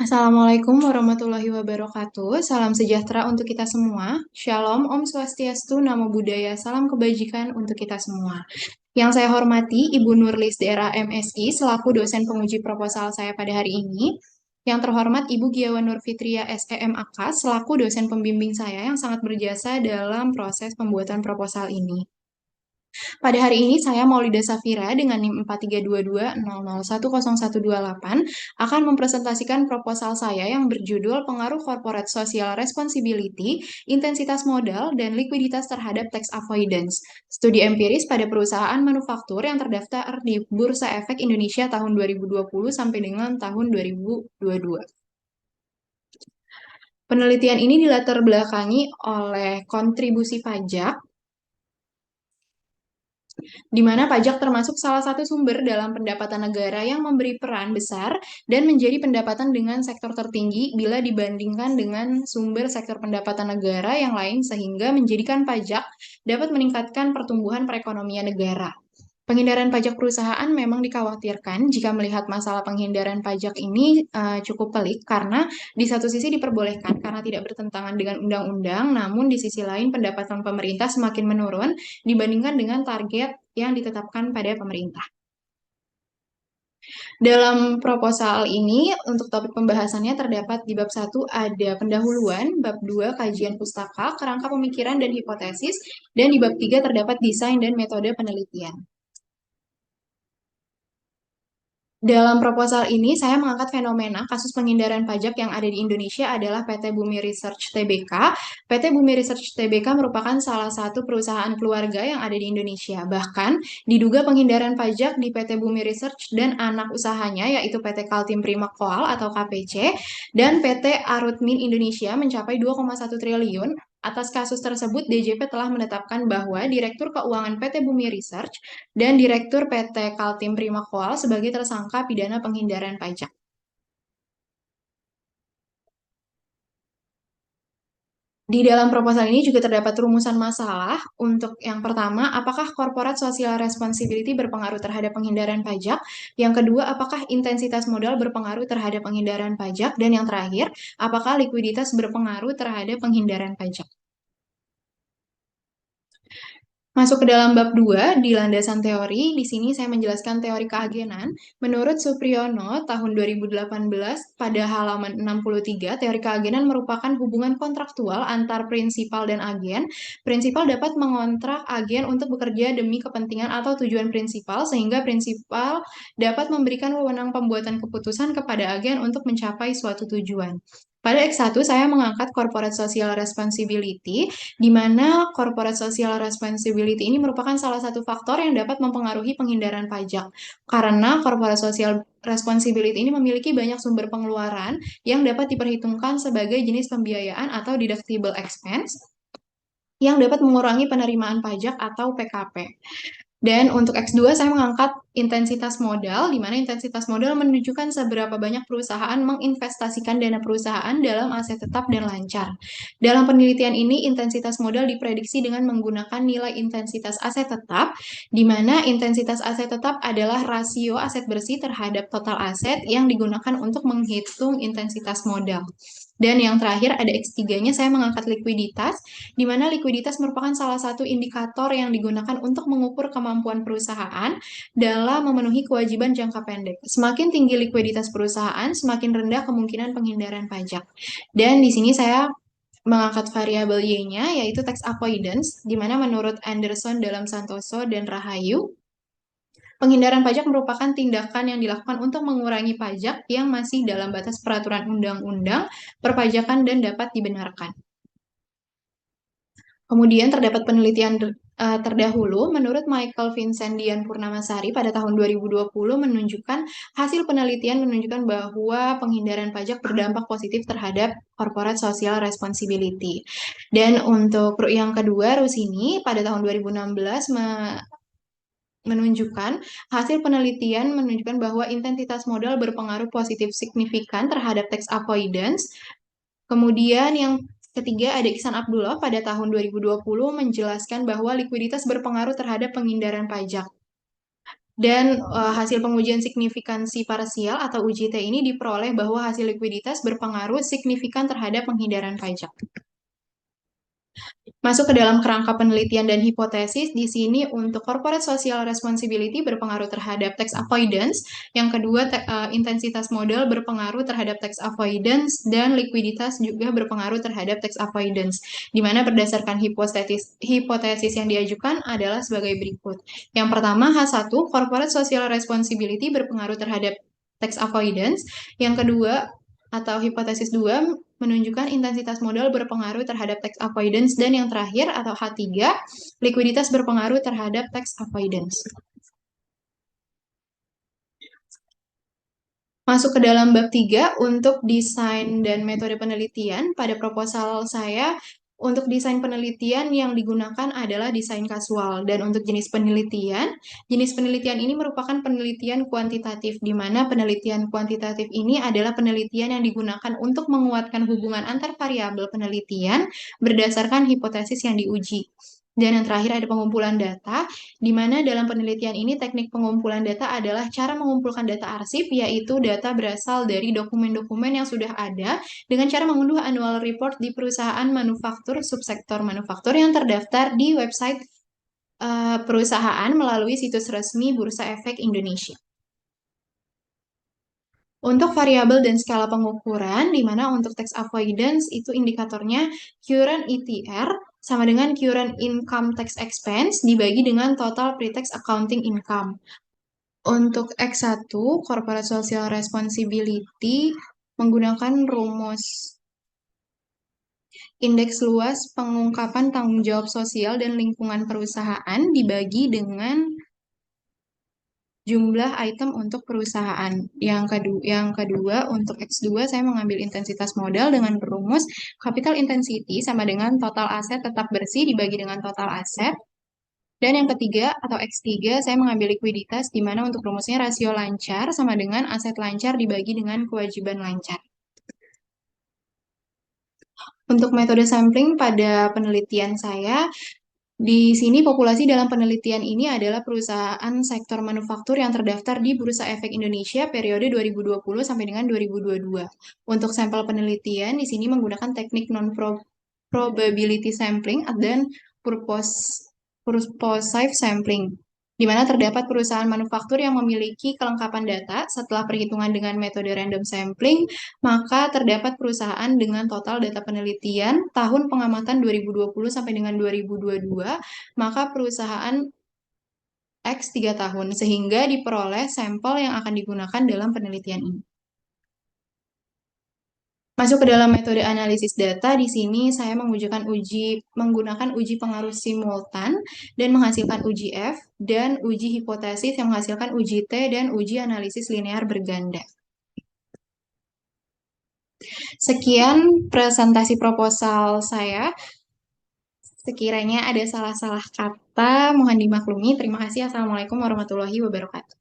Assalamualaikum warahmatullahi wabarakatuh. Salam sejahtera untuk kita semua. Shalom, Om Swastiastu, Namo Buddhaya, salam kebajikan untuk kita semua. Yang saya hormati Ibu Nurlis DRA MSI selaku dosen penguji proposal saya pada hari ini. Yang terhormat Ibu Giawan Nurfitria SEMAK selaku dosen pembimbing saya yang sangat berjasa dalam proses pembuatan proposal ini. Pada hari ini saya Maulida Safira dengan NIM 4322001128 akan mempresentasikan proposal saya yang berjudul Pengaruh Corporate Social Responsibility, Intensitas Modal, dan Likuiditas terhadap Tax Avoidance. Studi empiris pada perusahaan manufaktur yang terdaftar di Bursa Efek Indonesia tahun 2020 sampai dengan tahun 2022. Penelitian ini dilatar belakangi oleh kontribusi pajak, di mana pajak termasuk salah satu sumber dalam pendapatan negara yang memberi peran besar dan menjadi pendapatan dengan sektor tertinggi bila dibandingkan dengan sumber sektor pendapatan negara yang lain sehingga menjadikan pajak dapat meningkatkan pertumbuhan perekonomian negara. Penghindaran pajak perusahaan memang dikhawatirkan jika melihat masalah penghindaran pajak ini cukup pelik karena di satu sisi diperbolehkan karena tidak bertentangan dengan undang-undang, namun di sisi lain pendapatan pemerintah semakin menurun dibandingkan dengan target yang ditetapkan pada pemerintah. Dalam proposal ini, untuk topik pembahasannya terdapat di bab 1 ada pendahuluan, bab 2 kajian pustaka, kerangka pemikiran dan hipotesis, dan di bab 3 terdapat desain dan metode penelitian. Dalam proposal ini, saya mengangkat fenomena kasus penghindaran pajak yang ada di Indonesia adalah PT Bumi Research Tbk. PT Bumi Research Tbk merupakan salah satu perusahaan keluarga yang ada di Indonesia. Bahkan, diduga penghindaran pajak di PT Bumi Research dan anak usahanya, yaitu PT Kaltim Prima Koal atau KPC, dan PT Arutmin Indonesia mencapai 2,1 triliun. Atas kasus tersebut, DJP telah menetapkan bahwa Direktur Keuangan PT Bumi Research dan Direktur PT Kaltim Prima Koal sebagai tersangka pidana penghindaran pajak. Di dalam proposal ini juga terdapat rumusan masalah. Untuk yang pertama, apakah corporate social responsibility berpengaruh terhadap penghindaran pajak? Yang kedua, apakah intensitas modal berpengaruh terhadap penghindaran pajak? Dan yang terakhir, apakah likuiditas berpengaruh terhadap penghindaran pajak? Masuk ke dalam bab 2 di landasan teori, di sini saya menjelaskan teori keagenan. Menurut Supriyono tahun 2018 pada halaman 63, teori keagenan merupakan hubungan kontraktual antar prinsipal dan agen. Prinsipal dapat mengontrak agen untuk bekerja demi kepentingan atau tujuan prinsipal sehingga prinsipal dapat memberikan wewenang pembuatan keputusan kepada agen untuk mencapai suatu tujuan. Pada X1 saya mengangkat corporate social responsibility di mana corporate social responsibility ini merupakan salah satu faktor yang dapat mempengaruhi penghindaran pajak. Karena corporate social responsibility ini memiliki banyak sumber pengeluaran yang dapat diperhitungkan sebagai jenis pembiayaan atau deductible expense yang dapat mengurangi penerimaan pajak atau PKP. Dan untuk X2 saya mengangkat intensitas modal, di mana intensitas modal menunjukkan seberapa banyak perusahaan menginvestasikan dana perusahaan dalam aset tetap dan lancar. Dalam penelitian ini, intensitas modal diprediksi dengan menggunakan nilai intensitas aset tetap, di mana intensitas aset tetap adalah rasio aset bersih terhadap total aset yang digunakan untuk menghitung intensitas modal. Dan yang terakhir ada X3-nya, saya mengangkat likuiditas, di mana likuiditas merupakan salah satu indikator yang digunakan untuk mengukur kemampuan perusahaan dalam memenuhi kewajiban jangka pendek. Semakin tinggi likuiditas perusahaan, semakin rendah kemungkinan penghindaran pajak. Dan di sini saya mengangkat variabel Y-nya, yaitu tax avoidance, di mana menurut Anderson dalam Santoso dan Rahayu, penghindaran pajak merupakan tindakan yang dilakukan untuk mengurangi pajak yang masih dalam batas peraturan undang-undang, perpajakan, dan dapat dibenarkan. Kemudian terdapat penelitian terdahulu, menurut Michael Vincent Dian Purnamasari pada tahun 2020 menunjukkan hasil penelitian menunjukkan bahwa penghindaran pajak berdampak positif terhadap corporate social responsibility. Dan untuk yang kedua, Rusini pada tahun 2016 menunjukkan hasil penelitian menunjukkan bahwa intensitas modal berpengaruh positif signifikan terhadap tax avoidance. Kemudian yang ketiga ada Iksan Abdullah pada tahun 2020 menjelaskan bahwa likuiditas berpengaruh terhadap penghindaran pajak. Dan hasil pengujian signifikansi parsial atau UJT ini diperoleh bahwa hasil likuiditas berpengaruh signifikan terhadap penghindaran pajak. Masuk ke dalam kerangka penelitian dan hipotesis, di sini untuk corporate social responsibility berpengaruh terhadap tax avoidance, yang kedua intensitas modal berpengaruh terhadap tax avoidance, dan likuiditas juga berpengaruh terhadap tax avoidance, di mana berdasarkan hipotesis yang diajukan adalah sebagai berikut. Yang pertama, H1, corporate social responsibility berpengaruh terhadap tax avoidance, yang kedua atau hipotesis 2 menunjukkan intensitas modal berpengaruh terhadap tax avoidance, dan yang terakhir atau H3, likuiditas berpengaruh terhadap tax avoidance. Masuk ke dalam bab 3 untuk desain dan metode penelitian. Pada proposal saya, untuk desain penelitian yang digunakan adalah desain kasual. Dan untuk jenis penelitian ini merupakan penelitian kuantitatif, di mana penelitian kuantitatif ini adalah penelitian yang digunakan untuk menguatkan hubungan antar variabel penelitian berdasarkan hipotesis yang diuji. Dan yang terakhir ada pengumpulan data, di mana dalam penelitian ini teknik pengumpulan data adalah cara mengumpulkan data arsip, yaitu data berasal dari dokumen-dokumen yang sudah ada dengan cara mengunduh annual report di perusahaan manufaktur subsektor manufaktur yang terdaftar di website perusahaan melalui situs resmi Bursa Efek Indonesia. Untuk variabel dan skala pengukuran, di mana untuk tax avoidance itu indikatornya current ETR sama dengan current income tax expense dibagi dengan total pre-tax accounting income. Untuk X1, Corporate Social Responsibility menggunakan rumus indeks luas pengungkapan tanggung jawab sosial dan lingkungan perusahaan dibagi dengan jumlah item untuk perusahaan. Yang kedua untuk X2 saya mengambil intensitas modal dengan rumus capital intensity sama dengan total aset tetap bersih dibagi dengan total aset. Dan yang ketiga atau X3 saya mengambil likuiditas, di mana untuk rumusnya rasio lancar sama dengan aset lancar dibagi dengan kewajiban lancar. Untuk metode sampling pada penelitian saya, di sini populasi dalam penelitian ini adalah perusahaan sektor manufaktur yang terdaftar di Bursa Efek Indonesia periode 2020 sampai dengan 2022. Untuk sampel penelitian di sini menggunakan teknik non-probability sampling dan purposive sampling, di mana terdapat perusahaan manufaktur yang memiliki kelengkapan data setelah perhitungan dengan metode random sampling, maka terdapat perusahaan dengan total data penelitian tahun pengamatan 2020 sampai dengan 2022, maka perusahaan X 3 tahun, sehingga diperoleh sampel yang akan digunakan dalam penelitian ini. Masuk ke dalam metode analisis data, di sini saya menggunakan uji pengaruh simultan dan menghasilkan uji F, dan uji hipotesis yang menghasilkan uji T, dan uji analisis linear berganda. Sekian presentasi proposal saya. Sekiranya ada salah-salah kata, mohon dimaklumi. Terima kasih. Assalamualaikum warahmatullahi wabarakatuh.